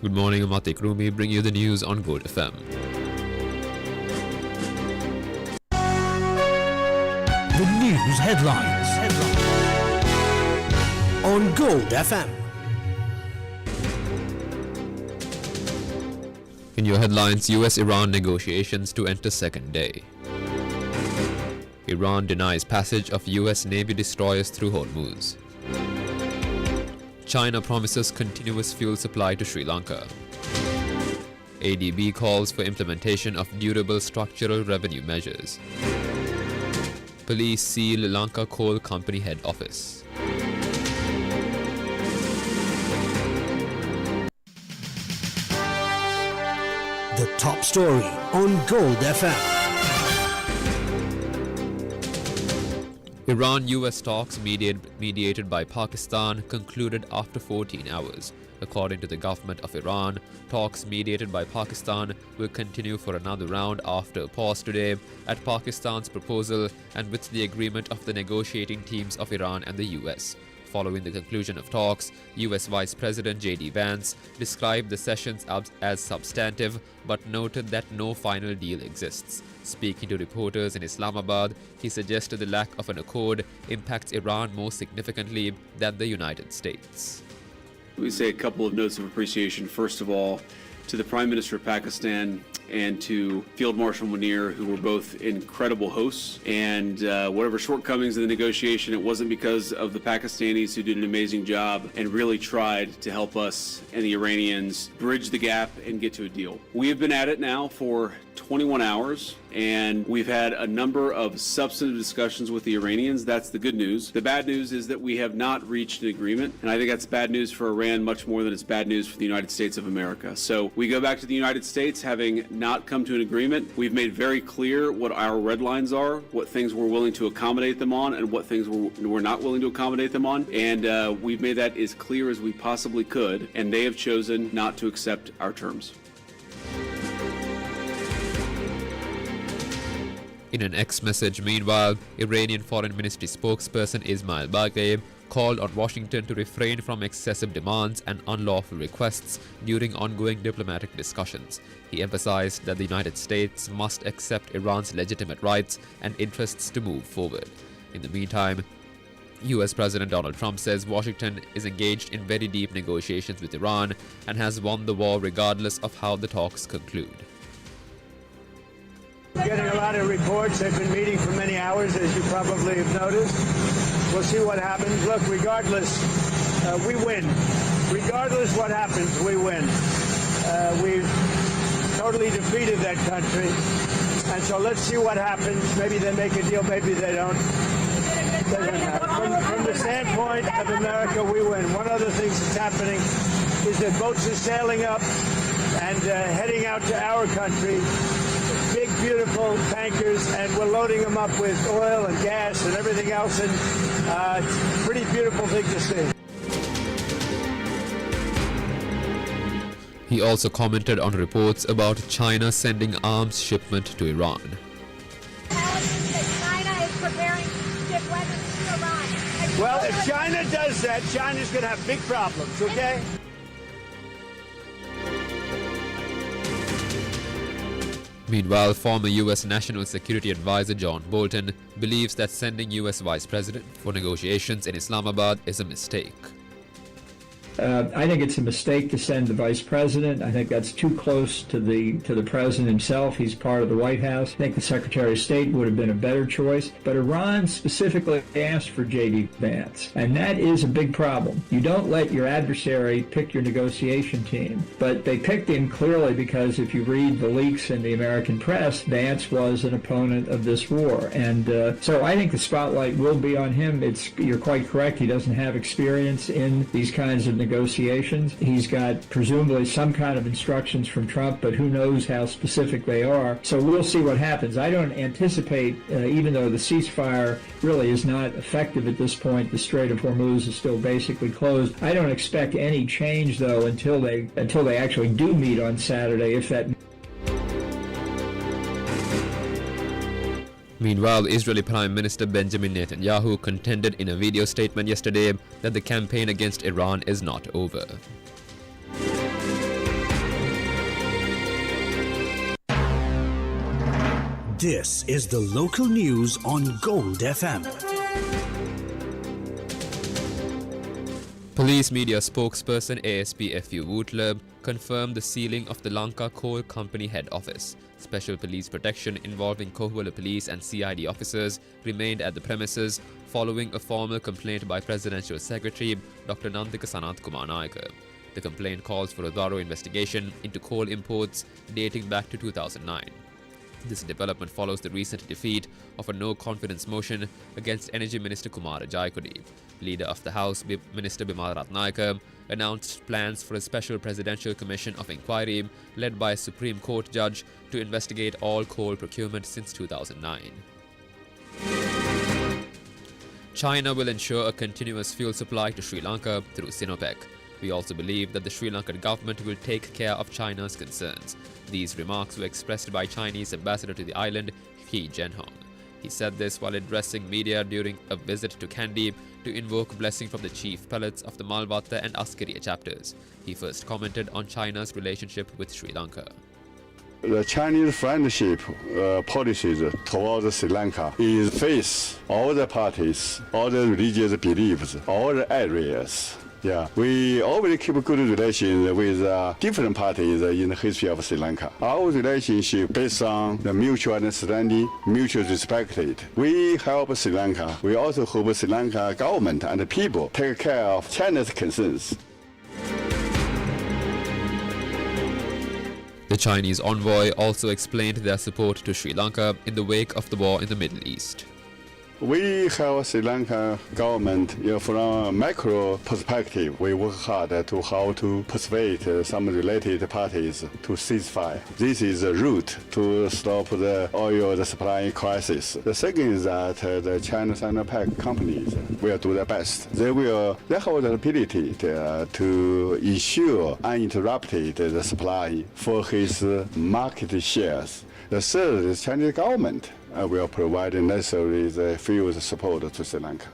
Good morning, I'm Atik Rumi, bring you the news on Gold FM. The news headlines on Gold FM. In your headlines, US-Iran negotiations to enter second day. Iran denies passage of US Navy destroyers through Hormuz. China promises continuous fuel supply to Sri Lanka. ADB calls for implementation of durable structural revenue measures. Police seal Lanka Coal Company head office. The top story on Gold FM. Iran-US talks mediated by Pakistan concluded after 14 hours. According to the government of Iran, talks mediated by Pakistan will continue for another round after a pause today at Pakistan's proposal and with the agreement of the negotiating teams of Iran and the US. Following the conclusion of talks, US Vice President J.D. Vance described the sessions as substantive but noted that no final deal exists. Speaking to reporters in Islamabad, he suggested the lack of an accord impacts Iran more significantly than the United States. We say a couple of notes of appreciation. First of all, to the Prime Minister of Pakistan and to Field Marshal Munir, who were both incredible hosts. And whatever shortcomings in the negotiation, it wasn't because of the Pakistanis, who did an amazing job and really tried to help us and the Iranians bridge the gap and get to a deal. We have been at it now for 21 hours, and we've had a number of substantive discussions with the Iranians. That's the good news. The bad news is that we have not reached an agreement, and I think that's bad news for Iran much more than it's bad news for the United States of America. So we go back to the United States having not come to an agreement. We've made very clear what our red lines are, what things we're willing to accommodate them on, and what things we're not willing to accommodate them on. And we've made that as clear as we possibly could, and they have chosen not to accept our terms. In an X message, meanwhile, Iranian Foreign Ministry spokesperson Ismail Baghei called on Washington to refrain from excessive demands and unlawful requests during ongoing diplomatic discussions. He emphasized that the United States must accept Iran's legitimate rights and interests to move forward. In the meantime, US President Donald Trump says Washington is engaged in very deep negotiations with Iran and has won the war regardless of how the talks conclude. Getting a lot of reports. They've been meeting for many hours, as you probably have noticed. We'll see what happens. Look, regardless, we win. Regardless what happens, we win. We've totally defeated that country. And so let's see what happens. Maybe they make a deal, maybe they don't. From the standpoint of America, we win. One other thing that's happening is that boats are sailing up and heading out to our country. Big, beautiful tankers, and we're loading them up with oil and gas and everything else, and it's a pretty beautiful thing to see. He also commented on reports about China sending arms shipment to Iran. China is preparing to ship weapons to Iran. Well, if China does that, China's going to have big problems, okay? Meanwhile, former U.S. National Security Advisor John Bolton believes that sending U.S. Vice President for negotiations in Islamabad is a mistake. I think it's a mistake to send the vice president. I think that's too close to the president himself. He's part of the White House. I think the Secretary of State would have been a better choice. But Iran specifically asked for J.D. Vance, and that is a big problem. You don't let your adversary pick your negotiation team. But they picked him clearly because if you read the leaks in the American press, Vance was an opponent of this war. And so I think the spotlight will be on him. You're quite correct. He doesn't have experience in these kinds of negotiations. He's got presumably some kind of instructions from Trump, but who knows how specific they are. So we'll see what happens. I don't anticipate, even though the ceasefire really is not effective at this point, the Strait of Hormuz is still basically closed. I don't expect any change, though, until they actually do meet on Saturday, if that. Meanwhile, Israeli Prime Minister Benjamin Netanyahu contended in a video statement yesterday that the campaign against Iran is not over. This is the local news on Gold FM. Police media spokesperson ASP FU Woodleb confirmed the sealing of the Lanka Coal Company head office. Special police protection involving Kohwala police and CID officers remained at the premises following a formal complaint by Presidential Secretary Dr. Nandika Sanat Kumar Nayaka. The complaint calls for a thorough investigation into coal imports dating back to 2009. This development follows the recent defeat of a no-confidence motion against Energy Minister Kumar Jaikodi. Leader of the House, Minister Bimal Ratnayake, announced plans for a special presidential commission of inquiry led by a Supreme Court judge to investigate all coal procurement since 2009. China will ensure a continuous fuel supply to Sri Lanka through Sinopec. We also believe that the Sri Lankan government will take care of China's concerns. These remarks were expressed by Chinese ambassador to the island, He Zhenhong. He said this while addressing media during a visit to Kandy to invoke blessing from the chief prelates of the Malvatta and Askariya chapters. He first commented on China's relationship with Sri Lanka. The Chinese friendship policies towards Sri Lanka is face all the parties, all the religious beliefs, all the areas. Yeah, we always keep good relations with different parties in the history of Sri Lanka. Our relationship based on the mutual understanding, mutual respect. We help Sri Lanka. We also hope Sri Lanka government and the people take care of China's concerns. The Chinese envoy also explained their support to Sri Lanka in the wake of the war in the Middle East. We help Sri Lanka government from a macro perspective. We work hard to how to persuade some related parties to ceasefire. This is a route to stop the oil supply crisis. The second is that the China Sinopec companies will do their best. They have the ability to ensure uninterrupted the supply for his market shares. The third is Chinese government will provide necessary fuel support to Sri Lanka.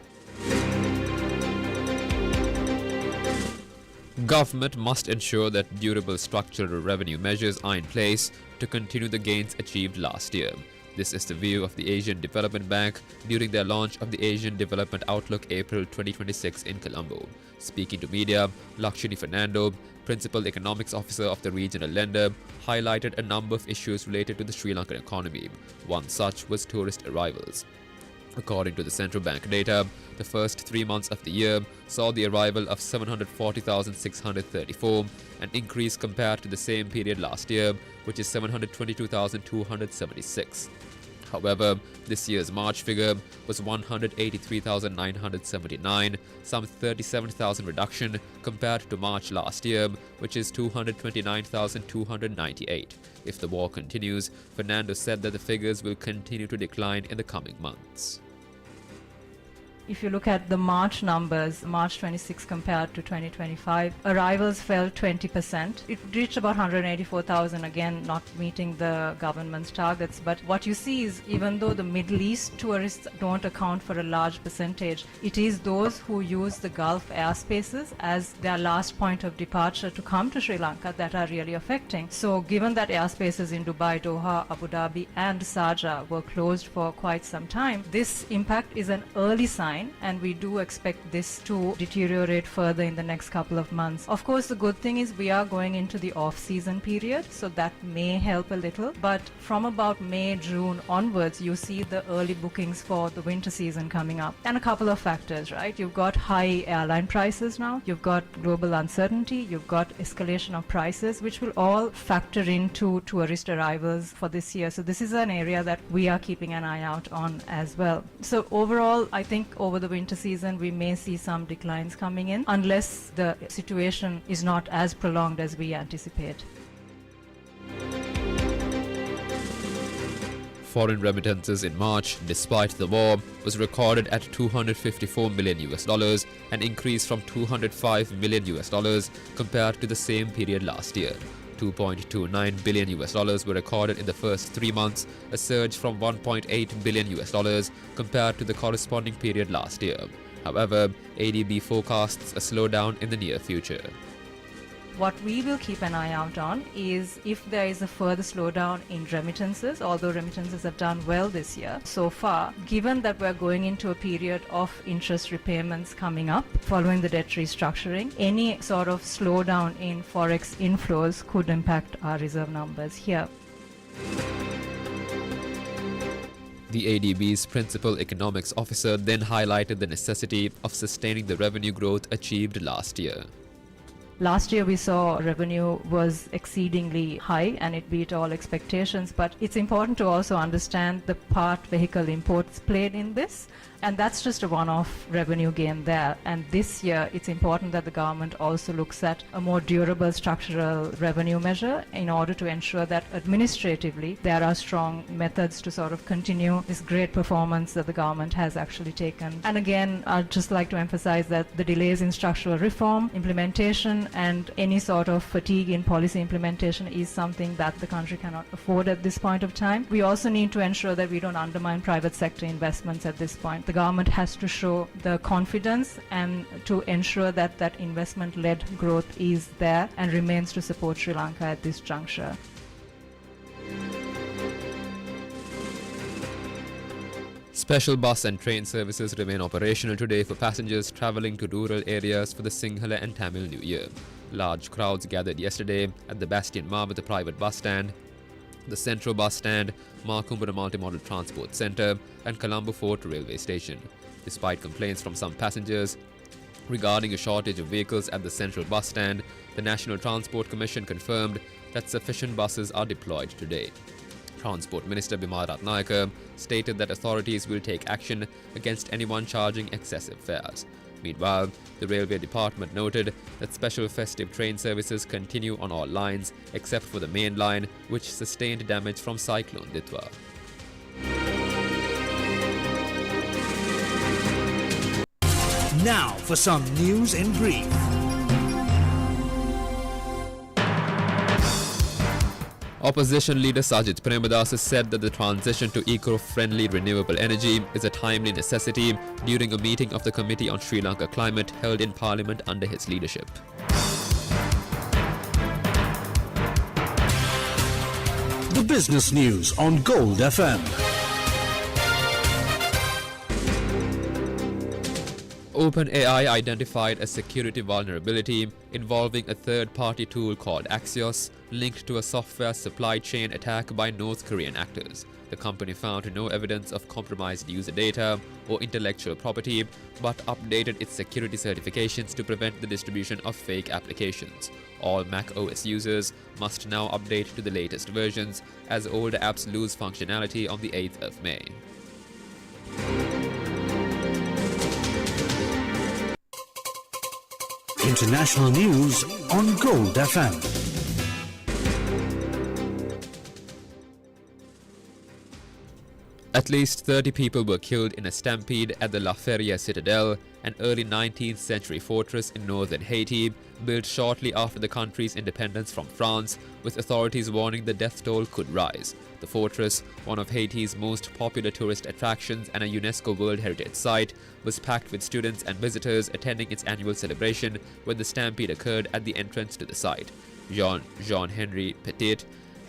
Government must ensure that durable structural revenue measures are in place to continue the gains achieved last year. This is the view of the Asian Development Bank during their launch of the Asian Development Outlook April 2026 in Colombo. Speaking to media, Lakshmi Fernando, Principal Economics Officer of the regional lender, highlighted a number of issues related to the Sri Lankan economy. One such was tourist arrivals. According to the central bank data, the first 3 months of the year saw the arrival of 740,634, an increase compared to the same period last year, which is 722,276. However, this year's March figure was 183,979, some 37,000 reduction compared to March last year, which is 229,298. If the war continues, Fernando said that the figures will continue to decline in the coming months. If you look at the March numbers, March 26 compared to 2025, arrivals fell 20%. It reached about 184,000, again not meeting the government's targets. But what you see is even though the Middle East tourists don't account for a large percentage, it is those who use the Gulf airspaces as their last point of departure to come to Sri Lanka that are really affecting. So given that airspaces in Dubai, Doha, Abu Dhabi and Sharjah were closed for quite some time, this impact is an early sign, and we do expect this to deteriorate further in the next couple of months. Of course, the good thing is we are going into the off-season period, so that may help a little. But from about May, June onwards, you see the early bookings for the winter season coming up. And a couple of factors, right? You've got high airline prices now, you've got global uncertainty, you've got escalation of prices, which will all factor into tourist arrivals for this year. So this is an area that we are keeping an eye out on as well. So overall, I think over the winter season, we may see some declines coming in unless the situation is not as prolonged as we anticipate. Foreign remittances in March, despite the war, was recorded at $254 million, an increase from $205 million compared to the same period last year. $2.29 billion were recorded in the first 3 months, a surge from $1.8 billion compared to the corresponding period last year. However, ADB forecasts a slowdown in the near future. What we will keep an eye out on is if there is a further slowdown in remittances, although remittances have done well this year so far, given that we're going into a period of interest repayments coming up following the debt restructuring, any sort of slowdown in forex inflows could impact our reserve numbers here. The ADB's principal economics officer then highlighted the necessity of sustaining the revenue growth achieved last year. Last year we saw revenue was exceedingly high and it beat all expectations, but it's important to also understand the part vehicle imports played in this, and that's just a one-off revenue gain there. And this year it's important that the government also looks at a more durable structural revenue measure in order to ensure that administratively there are strong methods to sort of continue this great performance that the government has actually taken. And again, I'd just like to emphasize that the delays in structural reform, implementation, and any sort of fatigue in policy implementation is something that the country cannot afford at this point of time. We also need to ensure that we don't undermine private sector investments at this point. The government has to show the confidence and to ensure that that investment-led growth is there and remains to support Sri Lanka at this juncture. Special bus and train services remain operational today for passengers travelling to rural areas for the Sinhala and Tamil New Year. Large crowds gathered yesterday at the Bastian Mawatha private bus stand, the Central Bus Stand, Markumbura Multimodal Transport Centre and Colombo Fort Railway Station. Despite complaints from some passengers regarding a shortage of vehicles at the Central Bus Stand, the National Transport Commission confirmed that sufficient buses are deployed today. Transport Minister Bimala Ratnayake stated that authorities will take action against anyone charging excessive fares. Meanwhile, the Railway Department noted that special festive train services continue on all lines except for the main line, which sustained damage from Cyclone Ditwa. Now for some news in brief. Opposition leader Sajith Premadasa said that the transition to eco-friendly renewable energy is a timely necessity during a meeting of the Committee on Sri Lanka Climate held in Parliament under his leadership. The business news on Gold FM. OpenAI identified a security vulnerability involving a third-party tool called Axios linked to a software supply chain attack by North Korean actors. The company found no evidence of compromised user data or intellectual property, but updated its security certifications to prevent the distribution of fake applications. All Mac OS users must now update to the latest versions, as older apps lose functionality on the 8th of May. International news on Gold FM. At least 30 people were killed in a stampede at the La Feria Citadel, an early 19th century fortress in northern Haiti, built shortly after the country's independence from France, with authorities warning the death toll could rise. The fortress, one of Haiti's most popular tourist attractions and a UNESCO World Heritage Site, was packed with students and visitors attending its annual celebration when the stampede occurred at the entrance to the site. Jean-Henri Petit,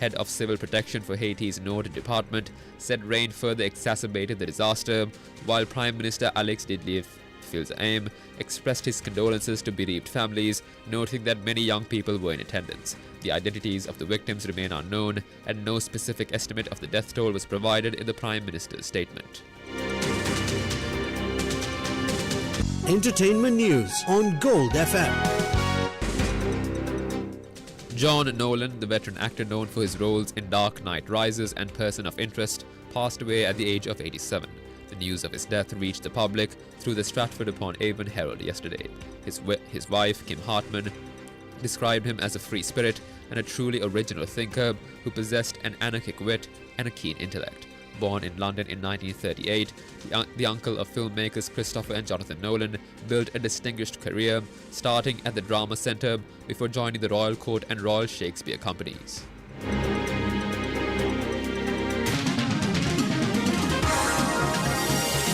head of civil protection for Haiti's Nord Department, said rain further exacerbated the disaster, while Prime Minister Alex Didier-Fils-Aime expressed his condolences to bereaved families, noting that many young people were in attendance. The identities of the victims remain unknown, and no specific estimate of the death toll was provided in the Prime Minister's statement. Entertainment news on Gold FM. John Nolan, the veteran actor known for his roles in Dark Knight Rises and Person of Interest, passed away at the age of 87. The news of his death reached the public through the Stratford-upon-Avon Herald yesterday. His wife, Kim Hartman, described him as a free spirit and a truly original thinker who possessed an anarchic wit and a keen intellect. Born in London in 1938, the uncle of filmmakers Christopher and Jonathan Nolan built a distinguished career, starting at the Drama Centre before joining the Royal Court and Royal Shakespeare Companies.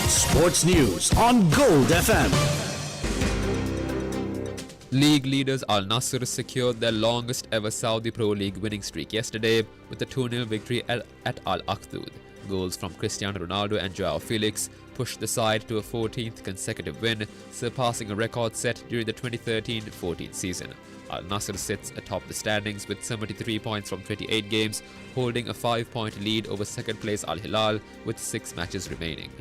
Sports news on Gold FM. League leaders Al Nassr secured their longest ever Saudi Pro League winning streak yesterday with a 2-0 victory at Al Akhdud. Goals from Cristiano Ronaldo and Joao Felix pushed the side to a 14th consecutive win, surpassing a record set during the 2013-14 season. Al Nassr sits atop the standings with 73 points from 28 games, holding a 5-point lead over second place Al Hilal with 6 matches remaining.